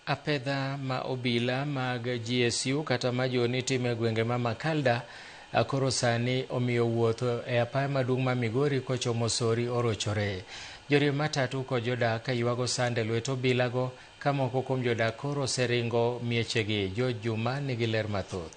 Apedha ma obila mag GSU kata majoni time gwenge ma Makalda koro sani omiyo wuotho e apaya maduong' ma Migori kochomo Sori orochore. Joriemb matatu kod jodak ywago sande lwet obilago ka moko kuom jodak koro oseringo miechegi. George Juma nigi ler mathoth.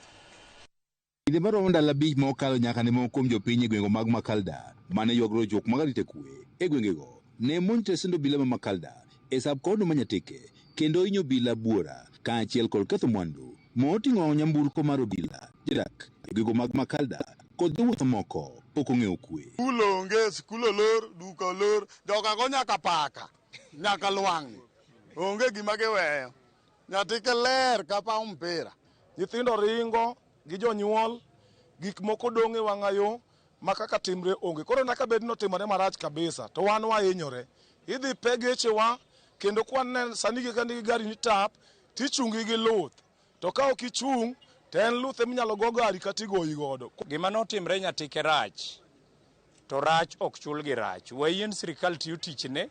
Kinde maromo ndalo 5 mokalo nyaka ne moko kuom jopiny e gwenge mag Makalda mane ywagro rochruok mag arita kwe e gwengego ne monj stesend obila ma Makalda e sab kono ma Nyatike kendo hinyo obila buora kaachiel kod ketho mwandu moting'o nyamburko mar obila. Jodak e gwenge mag Makalda kod jowuoth moko pok ong'eyo kwe. Skul olor, duka olor, jogago nyaka paka, nyaka lwang'ni. Onge gima giweyo. Nyatike ler ka paw mpira. Nyithindo ringo gi jonyuol, gik moko dong' e wang'ayo ma kaka timre onge. Koro nyaka bed notimore marach kabisa, to wan wahinyore. Idhi pe gechewa kendo kwan sani gi gari ni tap tichungi gi luth. To ka ok ichung' to en luth minyalo go gari kata igoyi godo. Gima notimre Nyatike rach, to rach ok chul gi rach. Wayien sirikal tiyo tichne,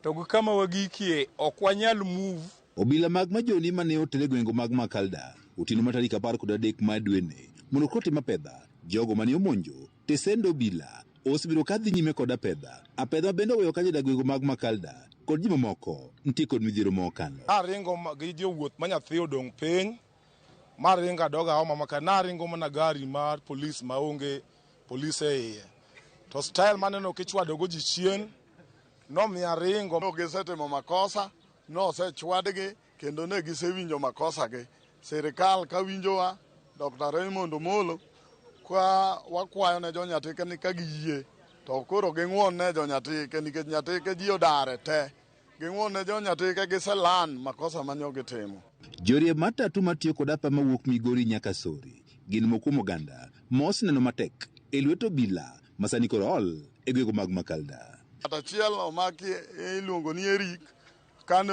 to kama wagikie ok wanyal move. Obila mag majoni mane otel e gwenge mag Makalda otieno ma tarik 13 mar dweni mondo kotim apedha jogo mane omonjo stesend obila osebiro kadhi nyime kod apedha bende oweyo ka jodak gwenge mag Makalda kod ji mamoko nitie kod midhiero mokalo. Aringo gi jowuoth ma nyathi odong' piny, maringo adoga oma maka naringo mana gari mar polis maonge polis e iye. To style maneno kichwado go ji chien nomiyo ringo. Gisetimo makosa, nosechwadgi kendo ne gisewinjo makosa gi. Sirikal ka winjowa, Dr. Raymond Omolo, kwa wakwayo ne jo Nyatike ni ka giyie to koro ging'won ne jo Nyatike nikech Nyatike ji odare te. Ging'won ne jo Nyatike giselan makosa manyo gitimo. Joriemb matatu matiyo kod apaya mawuok Migori nyaka Sori gin moko kuom oganda moseneno matek e lwet obila masani koro ol e gwenge mag Makalda. Achiel omaki iluongo ni Eric kane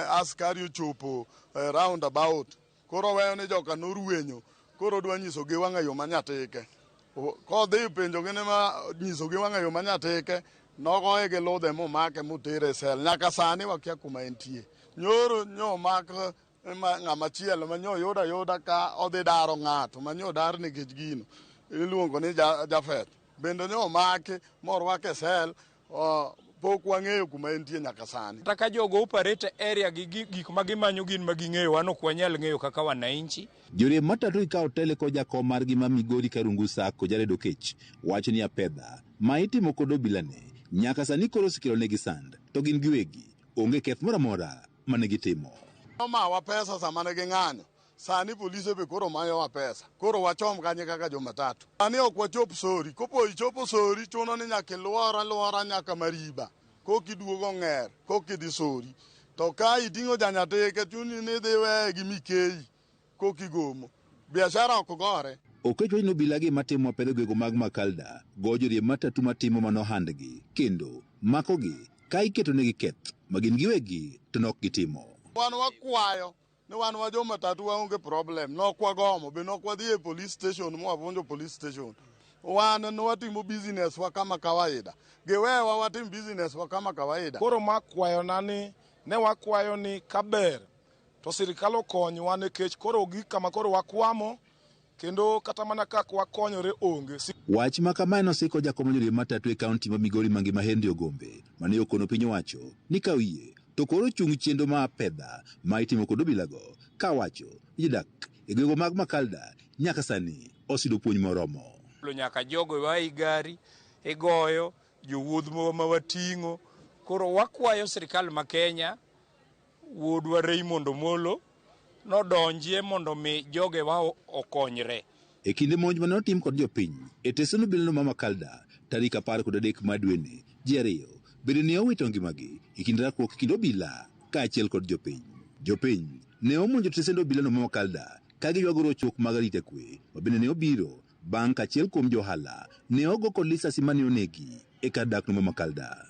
askari ochopo roundabout. Koro weyo ni joka noruenyo. Koro dwa nyiso gi wang'ayo ma Nyatike. Kodhi penjo gine ma nyiso gi wang'ayo ma Nyatike, nogoye gi ludhe momake motere sel. Nyaka sani wakia kuma entie. Nyoro nyo mak ng'ama chielo ma nyo yuda ka odhi daro ng'ato ma nyo dar nikech gino. Iluongo ni Jafeth. Bende nyo make morwake sel. Pok wang'eyo kuma entie nyaka sani. Taka jogo operate area gi gik magimanyo gin maging'eyo, wan ok wanyal ng'eyo kaka wananchi. Joriemb matatu ikawo tele kod jakom margi ma Migori Karungu Sako Jared Okech wacho ni apedha ma itimo kod obilane nyaka sani koro osekelo negi sand to gin giwegi onge keth moro amora mane gitimo. Omawa pesa sama ne ging'anyo. Sani polise be koro mayowa pesa. Koro wachom kanye kaka jo matatu. Sani ok wachop Sori. Kopo ichopo Sori chuno ni nyaka luora nyaka Mariba. Kokiduogo Ng'er, kokidhi Sori. To ka iting'o ja Nyatike chuni ni dhi weye gi Mikei kokigomo. Biashara ok gore. Okech wacho ni obilagi matimo apedha e gwenge mag Makalda go joriemb matatu matimo manohandgi kendo makogi ka iketo negi keth ma gin giwegi to nok gitimo. Wan wakwayo ni wan wa jo matatu waonge problem. Nok wagomo be nok wadhi e police station mo wavunjo police station. Wan watimo business wa kama kawaida. Giwewa watim business wa kama kawaida. Koro makwayo nani ne wakwayo ni kaber to sirikal okonywa nikech koro gik kama koro wakwamo kendo kata mana kaka wakonyore onge. Wach ma kama nosiko jakom joriemb matatu e kaunti ma Migori mangima Henry Ogombe mane okono piny owacho ni ka oyie to koro chung chendo ma apedha ma itimo kod obilago ka wacho jodak e gwenge mag Makalda nyaka sani osido puonj moromo. Nyaka jogo wai gari igoyo jowuoth ma wating'o. Koro wakwayo sirikal ma Kenya, wuodwa Raymond Omolo nodonjie mondo mi joge wa okonyre. E kinde monj mane otim kod jopiny e stesend obilano ma Makalda tarik 13 mar dweni ji ariyo bende ne owito ngimagi e kind rakruok e kind obila kaachiel kod jopiny. Jopiny ne omonjo stesend obilano ma Makalda ka giywago rochruok mag arita kwe ma bende ne obiro bang' kaachiel kuom johala ne ogo kod lisasi mane onegi e kar dakno ma Makalda.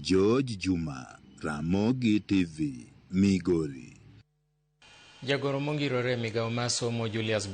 George Juma, Ramogi TV, Migori. Jagoro mongirore migawo mar somo Julius